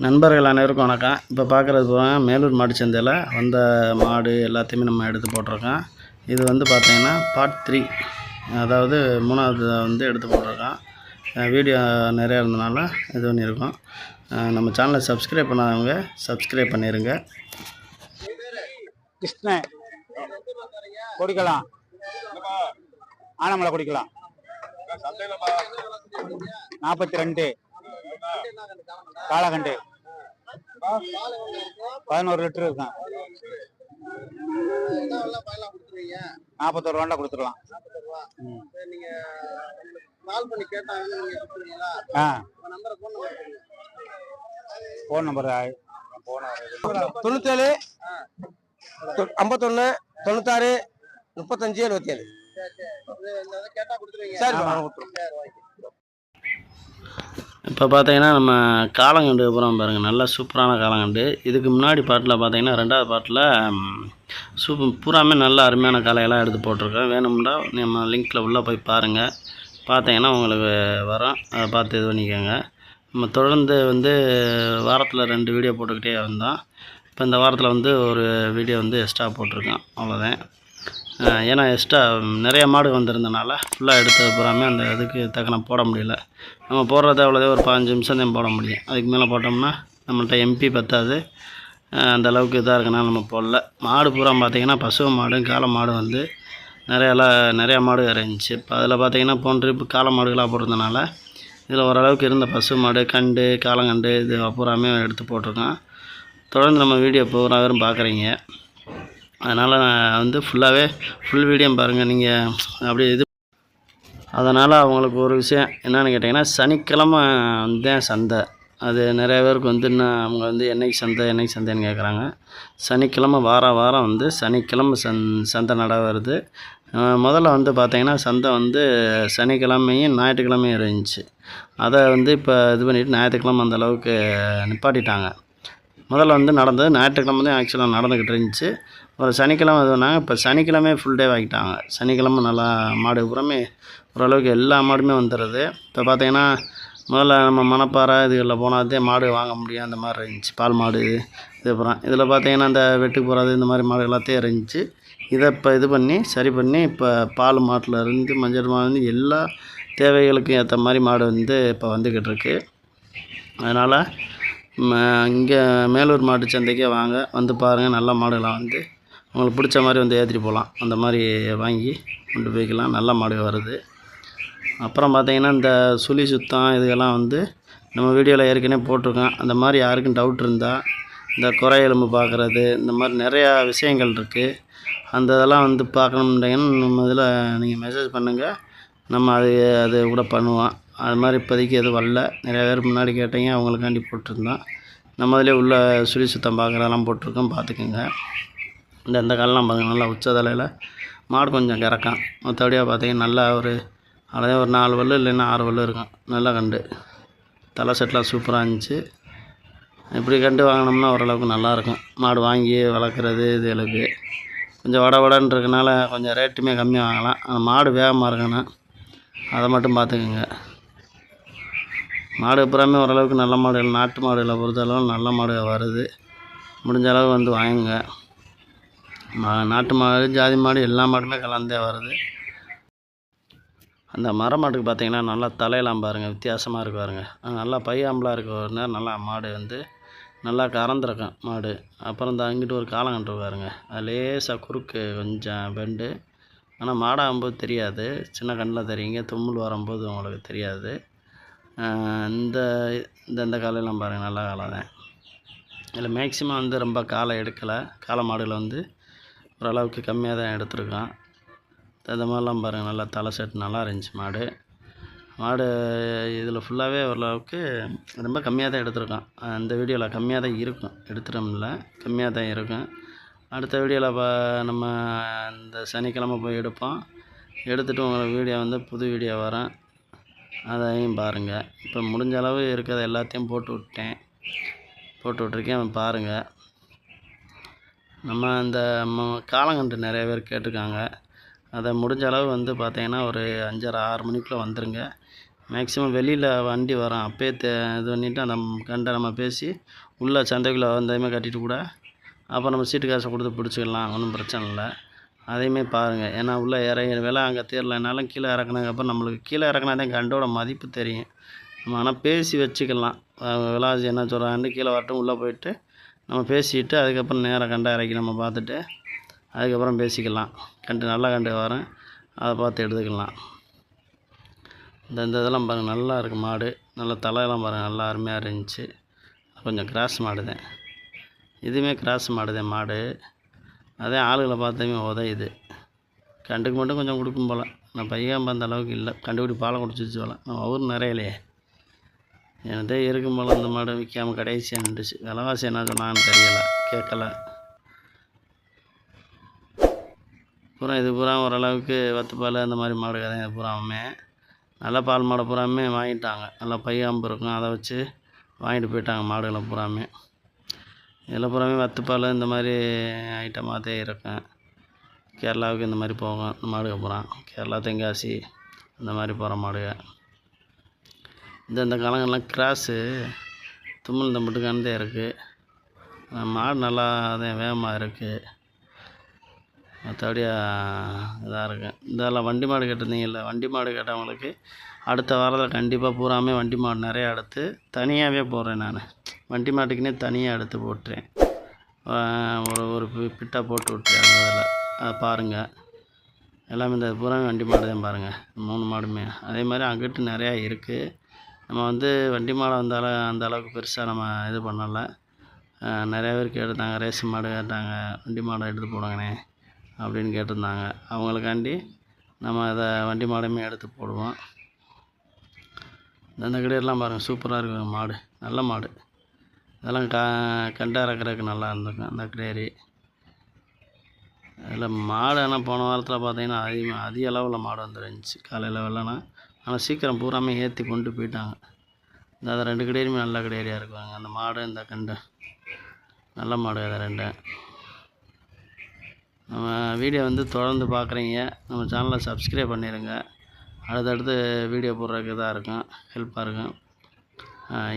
நண்பர்கள் அனைவருக்கும் வணக்கம். இப்போ பார்க்குறது போனால் மேலூர் மாடு சந்தையில் வந்த மாடு எல்லாத்தையுமே நம்ம எடுத்து போட்டிருக்கோம். இது வந்து பார்த்திங்கன்னா பார்ட் 3, அதாவது 3வது வந்து எடுத்து போட்டிருக்கோம். வீடியோ நிறையா இருந்தனால இது பண்ணியிருக்கோம். நம்ம சேனலை சப்ஸ்கிரைப் பண்ணாதவங்க சப்ஸ்கிரைப் பண்ணிடுங்க. கிருஷ்ணன் கொடிக்கலாம், ஆனமலை கொடிக்கலாம் 42 காலகண்டு 11 லிட்டர் இருக்கும். 41 ரூபாண்டா கொடுத்துருவான். Phone number 97 51 96 35 77. இப்போ பார்த்தீங்கன்னா நம்ம காலங்கண்டு அப்புறம் பாருங்கள், நல்லா சூப்பரான காலங்கண்டு. இதுக்கு முன்னாடி பாட்டில் பார்த்தீங்கன்னா 2வது பாட்டில் பூராமே நல்ல அருமையான காலையெல்லாம் எடுத்து போட்டிருக்கேன். வேணும்னா நம்ம லிங்க்கில் உள்ளே போய் பாருங்கள். பார்த்தீங்கன்னா உங்களுக்கு வரும், அதை பார்த்து இது பண்ணிக்கோங்க. நம்ம தொடர்ந்து வந்து வாரத்தில் 2 வீடியோ போட்டுக்கிட்டே இருந்தோம். இப்போ இந்த வாரத்தில் வந்து ஒரு வீடியோ வந்து எக்ஸ்ட்ரா போட்டிருக்கோம், அவ்வளோதான். ஏன்னா எக்ஸ்ட்ரா நிறைய மாடு வந்திருந்தனால ஃபுல்லாக எடுத்து பூராமே அந்த இதுக்கு தக்கன போட முடியல. நம்ம போடுறது அவ்வளோதே ஒரு 15 நிமிஷம் தான் போட முடியும். அதுக்கு மேலே போட்டோம்னா நம்மள்கிட்ட எம்பி பத்தாது. அந்த அளவுக்கு இதாக இருக்கனால நம்ம போடல. மாடு பூரா பார்த்திங்கன்னா பசு மாடு காளை மாடு வந்து நிறையா மாடு இருந்துச்சு. இப்போ அதில் பார்த்திங்கன்னா போன ட்ரிப்பு காளை மாடுகளாக போட்டிருந்தனால இதில் ஓரளவுக்கு இருந்த பசு மாடு கண்டு காலங்கண்டு இது பூராமே எடுத்து போட்டிருக்கோம். தொடர்ந்து நம்ம வீடியோ பூரா வெறும் பார்க்குறீங்க, அதனால் நான் வந்து ஃபுல் வீடியோ பாருங்கள் நீங்கள் அப்படி இது. அதனால் அவங்களுக்கு ஒரு விஷயம் என்னென்னு கேட்டிங்கன்னா, சனிக்கிழமை வந்து சந்தை. அது நிறைய பேருக்கு வந்து இன்னும் அவங்க வந்து என்னைக்கு சந்தைன்னு கேட்குறாங்க. சனிக்கிழமை வாரம் வந்து சனிக்கிழமை சந்தை நட வருது. முதல்ல வந்து பார்த்திங்கன்னா சந்தை வந்து சனிக்கிழமையும் ஞாயிற்றுக்கிழமையும் இருந்துச்சு. அதை வந்து இப்போ இது பண்ணிவிட்டு ஞாயிற்றுக்கிழமை அந்தளவுக்கு நிப்பாட்டிட்டாங்க. முதல்ல வந்து நடந்தது ஞாயிற்றுக்கிழமை தான் ஆக்சுவலாக நடந்துக்கிட்டு இருந்துச்சு. ஒரு சனிக்கிழமை இதுனாங்க. இப்போ சனிக்கிழமை ஃபுல் டே ஆகிட்டாங்க. சனிக்கிழமை நல்லா மாடு புறமே ஓரளவுக்கு எல்லா மாடுமே வந்துடுது. இப்போ பார்த்திங்கன்னா முதல்ல நம்ம மணப்பாறை இதுகளில் போனாதே மாடு வாங்க முடியும், அந்த மாதிரி இருந்துச்சு. பால் மாடு இது அப்புறம் இதில் பார்த்திங்கன்னா இந்த வெட்டுக்கு போகிறது இந்த மாதிரி மாடு எல்லாத்தையும் இருந்துச்சு. இதை இப்போ இது பண்ணி சரி பண்ணி இப்போ பால் மாட்டில் இருந்து மஞ்சள் மாடு எல்லா தேவைகளுக்கும் ஏற்ற மாதிரி மாடு வந்து இப்போ வந்துக்கிட்டு இருக்கு. அதனால் இங்கே மேலூர் மாட்டு சந்தைக்கே வாங்க, வந்து பாருங்கள். நல்ல மாடுகளாக வந்து உங்களுக்கு பிடிச்ச மாதிரி வந்து ஏற்றிட்டு போகலாம். அந்த மாதிரி வாங்கி கொண்டு போய்க்கலாம். நல்ல மாடு வருது. அப்புறம் பார்த்திங்கன்னா இந்த சுழி சுத்தம் இதுக்கெல்லாம் வந்து நம்ம வீடியோவில் ஏற்கனவே போட்டிருக்கோம். அந்த மாதிரி யாருக்கும் டவுட் இருந்தால் இந்த குறை எலும்பு பார்க்குறது இந்த மாதிரி நிறையா விஷயங்கள் இருக்குது. அந்த இதெல்லாம் வந்து பார்க்கணும்னீங்கன்னா நம்ம இதில் நீங்கள் மெசேஜ் பண்ணுங்கள், நம்ம அது கூட பண்ணுவோம். அது மாதிரி இப்போதைக்கு எதுவும் வரல. நிறையா பேர் முன்னாடி கேட்டீங்க, அவங்களுக்காண்டி போட்டிருந்தோம். நம்ம அதிலே உள்ள சுழி சுத்தம் பார்க்குறதெல்லாம் போட்டிருக்கோம், பார்த்துக்குங்க. இந்த காலெலாம் பாருங்கள், நல்லா உச்ச தலையில் மாடு கொஞ்சம் கறக்கும். மற்றபடியாக பார்த்திங்கன்னா நல்லா அவ்வளோதே ஒரு 4 வல்லு இல்லைன்னா 6 வல்லு இருக்கும். நல்லா கண்டு தலை செட்லாம் சூப்பராக இருந்துச்சு. இப்படி கண்டு வாங்கினோம்னா ஓரளவுக்கு நல்லாயிருக்கும். மாடு வாங்கி வளர்க்குறது இதுகளுக்கு கொஞ்சம் வடன்னு இருக்கனால கொஞ்சம் ரேட்டுமே கம்மியாக வாங்கலாம். ஆனால் மாடு வேகமாக இருக்கணும், அதை மட்டும் பார்த்துக்குங்க. மாடு புறாமே ஓரளவுக்கு நல்ல மாடுகள், நாட்டு மாடுகளை பொறுத்தளவு நல்ல மாடு வருது. முடிஞ்ச அளவு வந்து வாங்குங்க. நாட்டு மாடு ஜாதி மாடு எல்லா மாடுமே கலந்தே வருது. அந்த மர மாட்டுக்கு பார்த்திங்கன்னா நல்லா தலையெல்லாம் பாருங்கள், வித்தியாசமாக இருக்கு பாருங்கள். நல்லா பையாம்பலாக இருக்க ஒரு நேரம் நல்லா மாடு வந்து நல்லா கறந்துருக்கும் மாடு. அப்புறம் இந்த அங்கிட்டு ஒரு காலங்கன்று பாருங்க, அது லேசாக குறுக்கு கொஞ்சம் பெண்டு. ஆனால் மாடாகும்போது தெரியாது, சின்ன கண்ணில் தெரியுங்க. தும்மல் வரும்போது உங்களுக்கு தெரியாது. இந்த காலையெல்லாம் பாருங்கள், நல்லா காலை தான். இதில் மேக்ஸிமம் வந்து ரொம்ப காலை எடுக்கலை. காளை மாடுகளை வந்து ஓரளவுக்கு கம்மியாக தான் எடுத்துருக்கோம். இந்த மாதிரிலாம் பாருங்கள், நல்லா தலை செட் நல்லா இருந்துச்சு மாடு. இதில் ஃபுல்லாகவே ஓரளவுக்கு ரொம்ப கம்மியாக தான் எடுத்துருக்கோம். அந்த வீடியோவில் கம்மியாக தான் இருக்கும், எடுத்துட்டோம்ல கம்மியாக தான் இருக்கும். அடுத்த வீடியோவில் நம்ம இந்த சனிக்கிழமை போய் எடுப்போம். எடுத்துகிட்டு உங்களுக்கு வீடியோ வந்து புது வீடியோ வரும், அதையும் பாருங்கள். இப்போ முடிஞ்ச அளவு இருக்கிறத எல்லாத்தையும் போட்டு விட்ருக்கேன், பாருங்கள். நம்ம இந்த காலங்கன்று நிறைய பேர் கேட்டிருக்காங்க. அதை முடிஞ்ச அளவு வந்து பார்த்திங்கன்னா ஒரு 5:30 6 மணிக்குள்ளே வந்துடுங்க. மேக்ஸிமம் வெளியில் வண்டி வரும் அப்போயே இது பண்ணிவிட்டு அந்த கண்டை நம்ம பேசி உள்ளே சந்தைக்குள்ளே வந்ததுமே கட்டிட்டு கூட அப்போ நம்ம சீட்டு காசை கொடுத்து பிடிச்சிக்கலாம், ஒன்றும் பிரச்சனை இல்லை. அதையுமே பாருங்கள். ஏன்னா உள்ளே இறங்கி விலை அங்கே தேரலைனாலும் கீழே இறக்குனதுக்கப்புறம் நம்மளுக்கு கீழே இறக்குனா தான் கண்டோட மதிப்பு தெரியும். நம்ம ஆனால் பேசி வச்சுக்கலாம். விலாசி என்ன சொல்கிறாங்கன்னு கீழே வரட்டும், உள்ளே போயிட்டு நம்ம பேசிட்டு அதுக்கப்புறம் நேராக கண்டை இறக்கி நம்ம பார்த்துட்டு அதுக்கப்புறம் பேசிக்கலாம். கண்டு நல்ல கண்டு வரும், அதை பார்த்து எடுத்துக்கலாம். இந்த இதெல்லாம் பாருங்கள், நல்லா இருக்குது மாடு. நல்லா தலையெல்லாம் பாருங்கள், நல்லா அருமையாக இருந்துச்சு. கொஞ்சம் கிராஸ் மாடு தான், இதுவுமே கிராஸ் மாடு தான் மாடு. அதே ஆளுகளை பார்த்தோமே உதையுது. கண்டுக்கு மட்டும் கொஞ்சம் கொடுக்கும் போல், நான் பையன் அந்த அளவுக்கு இல்லை. கண்டுபிடி பாலை குடிச்சிச்சு போல், நம்ம ஊர் நிறையலையே. எனதே இருக்கும் போல் அந்த மாடு விற்காமல் கடைசியாக நின்றுச்சு. விலைவாசி என்ன சொன்னான்னு தெரியலை, கேட்கல. பூரா இது பூரா ஓரளவுக்கு வத்துப்பால் அந்த மாதிரி மாடு கதை. இது பூராமே நல்ல பால் மாடை பூராமே வாங்கிட்டாங்க. நல்லா பையாம்பு இருக்கும், அதை வச்சு வாங்கிட்டு போயிட்டாங்க மாடுகளை பூராமே. இதில் பூராமே வத்துப்பால் இந்த மாதிரி ஐட்டமாக தான் இருக்கும். கேரளாவுக்கு இந்த மாதிரி போகும் இந்த மாடுக பூரா. கேரளா, தென்காசி இந்த மாதிரி போகிற மாடுக. இந்த காலங்கள்லாம் கிராஸு தும்மல் தம்பிட்டுக்கானதே இருக்குது. மாடு நல்லா தான் வேகமாக இருக்குது. மற்றபடி இதாக இருக்குது. இதெல்லாம் வண்டி மாடு கேட்டிருந்தீங்கல்ல, வண்டி மாடு கேட்டவங்களுக்கு அடுத்த வாரத்தில் கண்டிப்பாக பூராமே வண்டி மாடு நிறையா எடுத்து தனியாகவே போடுறேன். நான் வண்டி மாட்டுக்குன்னே தனியாக எடுத்து போட்டுறேன். ஒரு பிட்டா போட்டு விட்டுறேன். அந்த இதில் அதை பாருங்கள். எல்லாமே இந்த பூராமே வண்டி மாடு தான் பாருங்கள், 3 மாடுமே. அதே மாதிரி அங்கிட்டு நிறையா இருக்குது. நம்ம வண்டி மாடை வந்தாலும் அந்த அளவுக்கு பெருசாக நம்ம இது பண்ணலை. நிறையா பேர் கேட்டிருந்தாங்க, ரேஸ் மாடு கேட்டாங்க, வண்டி மாடை எடுத்து போடுங்கண்ணே அப்படின்னு கேட்டிருந்தாங்க. அவங்களுக்காண்டி நம்ம அதை வண்டி மாடுமே எடுத்து போடுவோம். இந்த கிடையெல்லாம் பாருங்கள், சூப்பராக இருக்கும் மாடு, நல்ல மாடு. இதெல்லாம் கண்டா இறக்குறதுக்கு நல்லா இருந்திருக்கும் அந்த கிடையரி. அதில் மாடு ஆனால் போன வாரத்தில் பார்த்தீங்கன்னா அதிக அளவில் மாடு வந்துருந்துச்சு காலையில் வெள்ளனா. ஆனால் சீக்கிரம் பூராமே ஏற்றி கொண்டு போயிட்டாங்க. இந்த 2 கிடையரியுமே நல்ல கிடையரியாக இருக்குவாங்க. அந்த மாடு இந்த கண்டு நல்ல மாடு. அதை 2 நம்ம வீடியோ தொடர்ந்து பார்க்குறீங்க. நம்ம சேனலை சப்ஸ்கிரைப் பண்ணிடுங்க. அடுத்தடுத்து வீடியோ போடுறதுக்கு இதாக இருக்கும், ஹெல்ப்பாக இருக்கும்.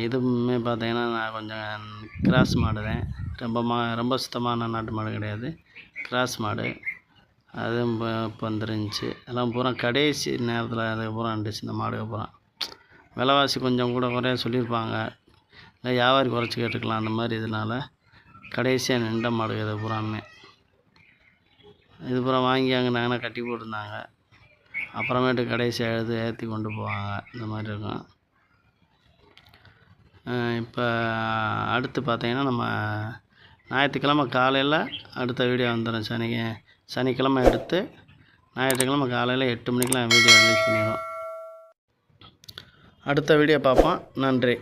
இதுவுமே பார்த்தீங்கன்னா நான் கொஞ்சம் கிராஸ் மாடு தான். ரொம்ப சுத்தமான நாட்டு மாடு கிடையாது, கிராஸ் மாடு. அதுவும் இப்போ வந்துருந்துச்சு. எல்லாம் பூரா கடைசி நேரத்தில் அது பூரா இருந்துச்சு. இந்த மாடுக்கு பூரா விலைவாசி கொஞ்சம் கூட குறைய சொல்லியிருப்பாங்க, இல்லை வியாபாரி குறைச்சி கேட்டுக்கலாம். அந்த மாதிரி இதனால் கடைசியாக நின்ற மாடு இது பூராமே. இது பூரா வாங்கி அங்கே கட்டி போட்டிருந்தாங்க. அப்புறமேட்டு கடைசியாக ஏற்றி கொண்டு போவாங்க. இந்த மாதிரி இருக்கும். இப்போ அடுத்து பார்த்தீங்கன்னா நம்ம ஞாயிற்றுக்கிழமை காலையில் அடுத்த வீடியோ வந்துடும். சனிக்கிழமை எடுத்து ஞாயிற்றுக்கிழமை காலையில் 8 மணிக்கெலாம் வீடியோ ரிலீஸ் பண்ணிடுவோம். அடுத்த வீடியோ பார்ப்போம். நன்றி.